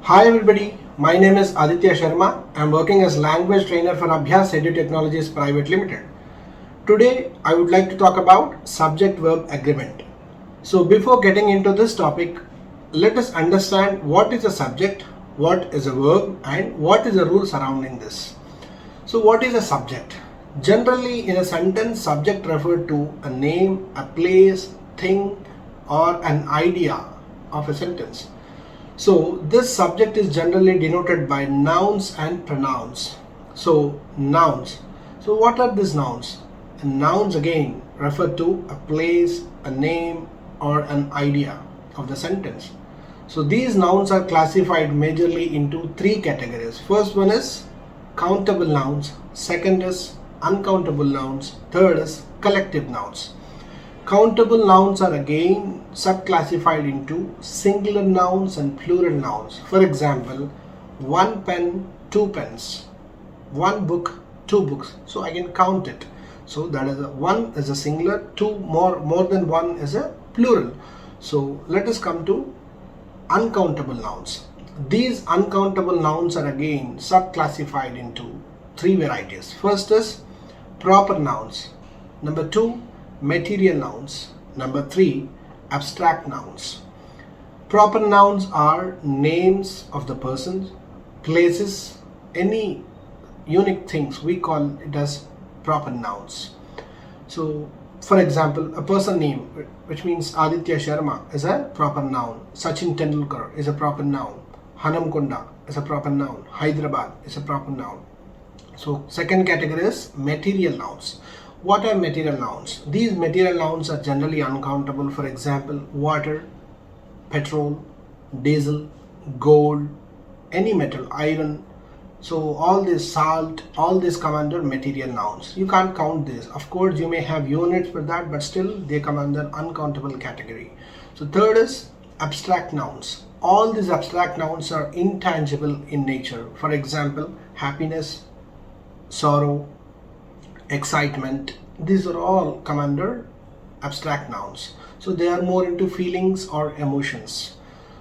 Hi everybody, my name is Aditya Sharma. I am working as language trainer for Abhyaas Technologies Private Limited. Today I would like to talk about Subject Verb Agreement. So before getting into this topic, let us understand what is a subject, what is a verb and what is the rule surrounding this. So what is a subject? Generally in a sentence, subject refers to a name, a place, thing or an idea of a sentence. So this subject is generally denoted by nouns and pronouns. So nouns. So what are these nouns? And nouns again refer to a place, a name or an idea of the sentence. So these nouns are classified majorly into three categories. First one is countable nouns, second is uncountable nouns, third is collective nouns. Countable nouns are again subclassified into singular nouns and plural nouns. For example, one pen, two pens, one book, two books. So I can count it. So that is one is a singular, two more than one is a plural. So let us come to uncountable nouns. These uncountable nouns are again subclassified into three varieties. First is proper nouns. Number two, material nouns. Number three, abstract nouns. Proper nouns are names of the persons, places, any unique things. We call it as proper nouns. So for example, a person name, which means Aditya Sharma, is a proper noun. Sachin Tendulkar is a proper noun. Hanamkonda is a proper noun. Hyderabad is a proper noun. So second category is material nouns. What are material nouns? These material nouns are generally uncountable. For example, water, petrol, diesel, gold, any metal, iron. So all this, salt, all this come under material nouns. You can't count this. Of course, you may have units for that, but still they come under uncountable category. So third is abstract nouns. All these abstract nouns are intangible in nature. For example, happiness, sorrow, excitement, these are all come under abstract nouns. So they are more into feelings or emotions.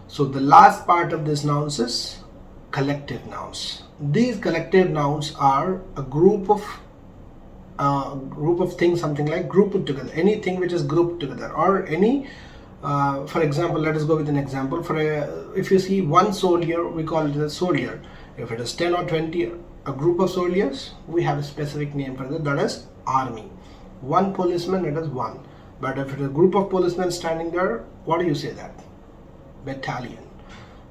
So the last part of this nouns is collective nouns. These collective nouns are a group of things, something like grouped together, anything which is grouped together, or any for example, let us go with an example. If you see one soldier, we call it a soldier. If it is 10 or 20, a group of soldiers, we have a specific name for that is army. One policeman, it is one. But if it is a group of policemen standing there, what do you say that? Battalion.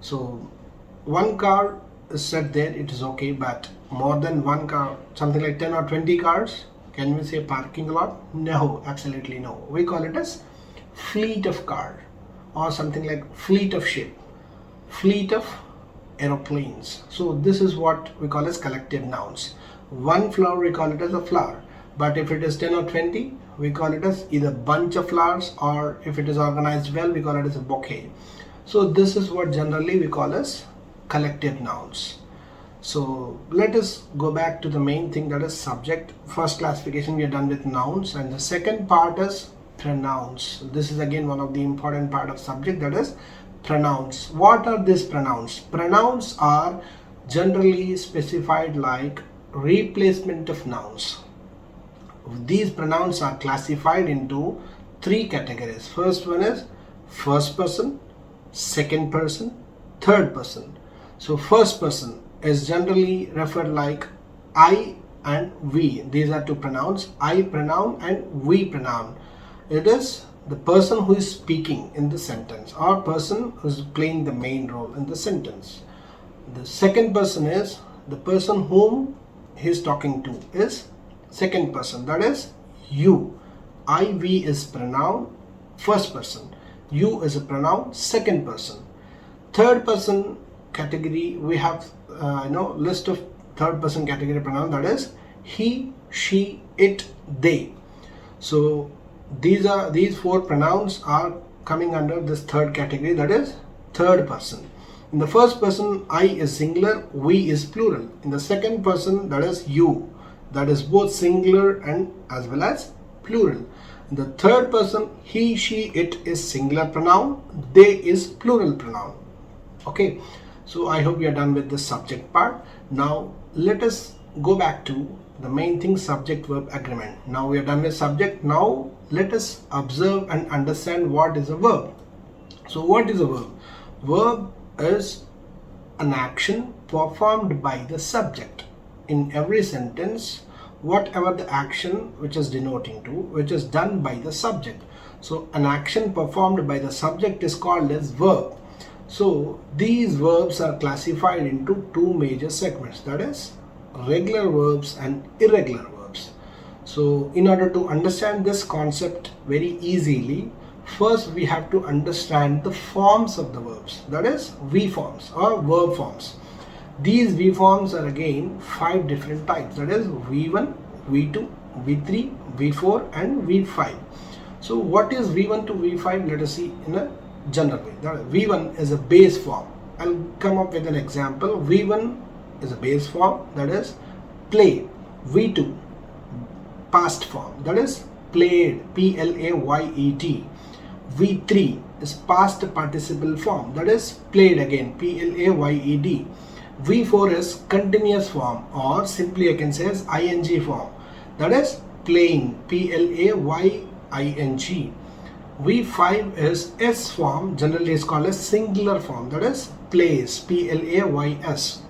So one car is set there, it is okay, but more than one car, something like 10 or 20 cars, can we say parking lot? No, absolutely no. We call it as fleet of car, or something like fleet of ship, fleet of aeroplanes. So this is what we call as collective nouns. One flower, we call it as a flower, but if it is 10 or 20, we call it as either bunch of flowers, or if it is organized well, we call it as a bouquet. So this is what generally we call as collective nouns. So let us go back to the main thing, that is subject. First classification we are done with nouns, and the second part is pronouns. This is again one of the important part of subject, that is pronouns. What are these pronouns? Pronouns are generally specified like replacement of nouns. These pronouns are classified into three categories. First one is first person, second person, third person. So first person is generally referred like I and we. These are two pronouns, I pronoun and we pronoun. It is the person who is speaking in the sentence, or person who is playing the main role in the sentence. The second person is the person whom he is talking to, is second person, that is you. I, we is pronoun first person, you is a pronoun second person. Third person category, we have list of third person category pronoun, that is he, she, it, they. So these four pronouns are coming under this third category, that is third person. In the first person, I is singular, we is plural. In the second person, that is you, that is both singular and as well as plural. In the third person, he, she, it is singular pronoun, they is plural pronoun. Okay, So I hope you are done with the subject part. Now let us go back to the main thing, subject verb agreement. Now we are done with subject. Now let us observe and understand what is a verb. So what is a verb? Verb is an action performed by the subject. In every sentence, whatever the action which is denoting to, which is done by the subject. So an action performed by the subject is called as verb. So these verbs are classified into two major segments, that is regular verbs and irregular verbs. So in order to understand this concept very easily, first we have to understand the forms of the verbs, that is V forms or verb forms. These V forms are again 5 different types, that is V1, V2, V3, V4 and V5. So what is V1 to V5? Let us see in a general way. V1 is a base form. I'll come up with an example. V1 is a base form, that is play. V2, past form, that is played, P-L-A-Y-E-D. V3 is past participle form, that is played again, P-L-A-Y-E-D. V4 is continuous form, or simply I can say as ing form, that is playing, P-L-A-Y-I-N-G. V5 is S form, generally is called as singular form, that is plays, P-L-A-Y-S.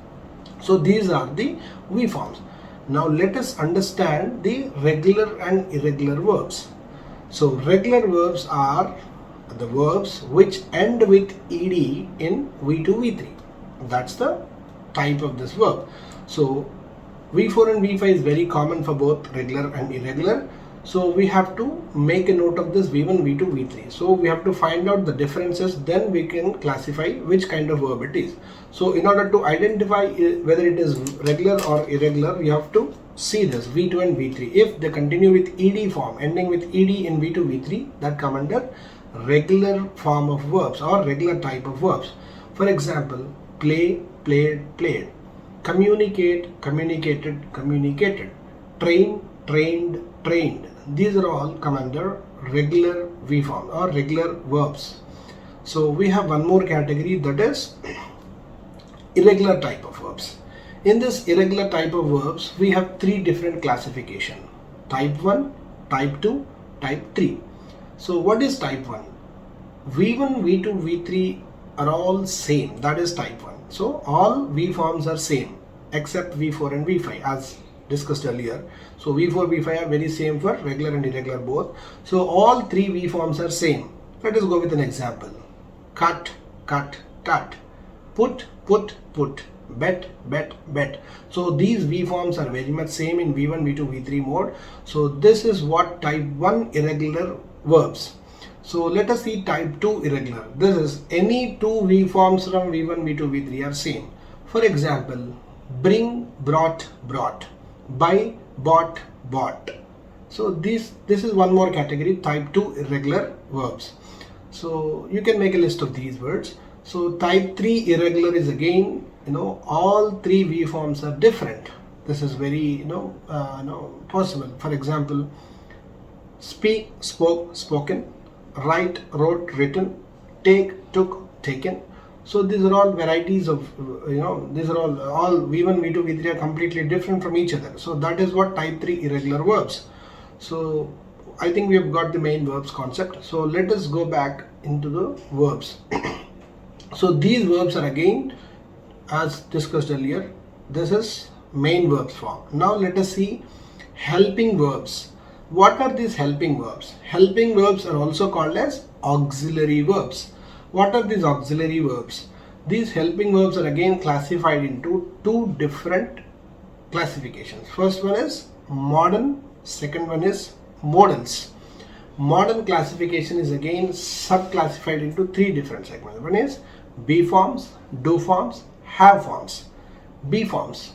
So these are the V forms. Now let us understand the regular and irregular verbs. So regular verbs are the verbs which end with ed in V2, V3. That's the type of this verb. So V4 and V5 is very common for both regular and irregular. So we have to make a note of this V1, V2, V3. So we have to find out the differences, then we can classify which kind of verb it is. So in order to identify whether it is regular or irregular, you have to see this V2 and V3. If they continue with ed form, ending with ed in V2, V3, that come under regular form of verbs or regular type of verbs. For example, play, played, played. Communicate, communicated, communicated. Train, trained, trained. These are all come under regular V form or regular verbs. So we have one more category, that is irregular type of verbs. In this irregular type of verbs, we have 3 different classification: type 1, type 2, type 3. So what is type 1? V1, V2, V3 are all same, that is type 1. So all V forms are same except V4 and V5 as discussed earlier. So V4, V5 are very same for regular and irregular both. So all 3 V forms are same. Let us go with an example. Cut, cut, cut. Put, put, put. Bet, bet, bet. So these V forms are very much same in V1, V2, V3 mode. So this is what type 1 irregular verbs. So let us see type 2 irregular. This is any 2 V forms from V1, V2, V3 are same. For example, bring, brought, brought. Buy, bought, bought. So this is one more category, type 2 irregular verbs. So you can make a list of these words. So type 3 irregular is again, all 3 V forms are different. This is very possible. For example, speak, spoke, spoken. Write, wrote, written. Take, took, taken. So these are all varieties of, these are all V1, V2, V3 are completely different from each other. So that is what type 3 irregular verbs. So I think we have got the main verbs concept. So let us go back into the verbs. So these verbs are again, as discussed earlier, this is main verbs form. Now let us see helping verbs. What are these helping verbs? Helping verbs are also called as auxiliary verbs. What are these auxiliary verbs? These helping verbs are again classified into 2 different classifications. First one is modern, second one is modals. Modern classification is again sub-classified into 3 different segments. One is be forms, do forms, have forms. Be forms: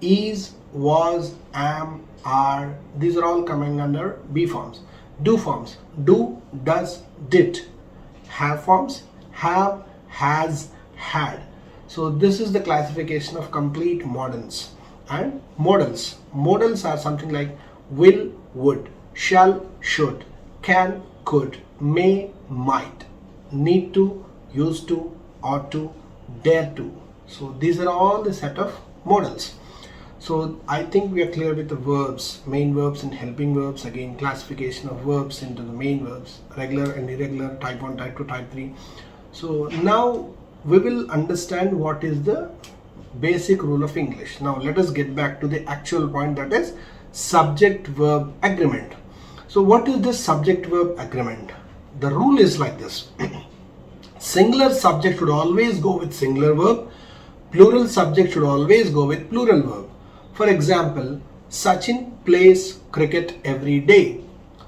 is, was, am, are. These are all coming under be forms. Do forms: do, does, did. Have forms: have, has, had. So this is the classification of complete moderns. And modals. Modals are something like will, would, shall, should, can, could, may, might, need to, used to, ought to, dare to. So these are all the set of modals. So I think we are clear with the verbs, main verbs and helping verbs. Again, classification of verbs into the main verbs, regular and irregular, type 1, type 2, type 3. So now we will understand what is the basic rule of English. Now let us get back to the actual point, that is subject verb agreement. So what is this subject verb agreement? The rule is like this. Singular subject should always go with singular verb. Plural subject should always go with plural verb. For example, Sachin plays cricket every day.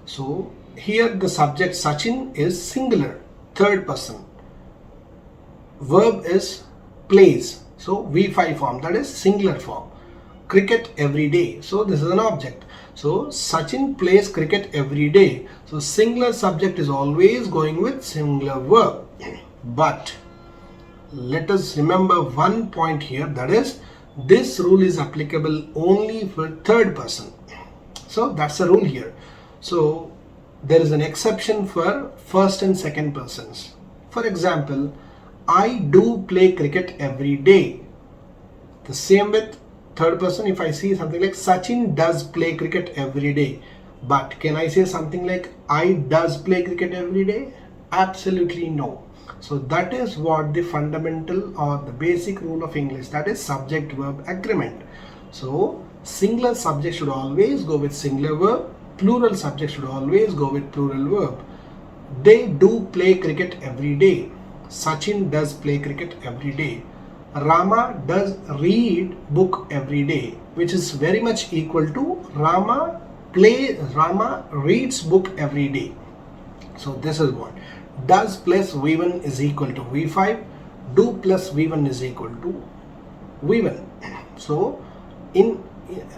So here the subject Sachin is singular, third person. Verb is plays. So V5 form, that is singular form. Cricket every day. So this is an object. So Sachin plays cricket every day. So singular subject is always going with singular verb. But let us remember one point here, that is this rule is applicable only for third person. So that's the rule here. So there is an exception for first and second persons. For example, I do play cricket every day. The same with third person. If I see something like Sachin does play cricket every day, but can I say something like I does play cricket every day? Absolutely no. So that is what the fundamental or the basic rule of English, that is subject verb agreement. So singular subject should always go with singular verb, plural subject should always go with plural verb. They do play cricket every day. Sachin does play cricket every day. Rama does read book every day, which is very much equal to Rama reads book every day. So this is what does plus V1 is equal to V5, do plus V1 is equal to V1. So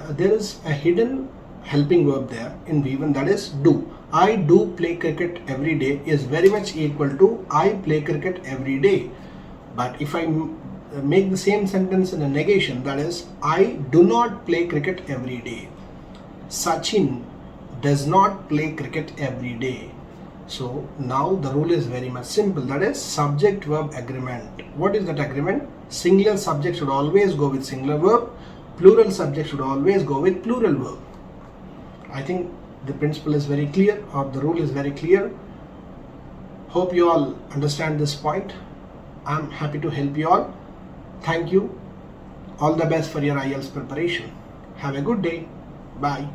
there is a hidden helping verb there in V1, that is do. I do play cricket every day is very much equal to I play cricket every day. But if I make the same sentence in a negation, that is I do not play cricket every day. Sachin does not play cricket every day. So now the rule is very much simple, that is subject verb agreement. What is that agreement? Singular subject should always go with singular verb, plural subject should always go with plural verb. I think the principle is very clear, or the rule is very clear. Hope you all understand this point. I'm happy to help you all. Thank you. All the best for your IELTS preparation. Have a good day. Bye.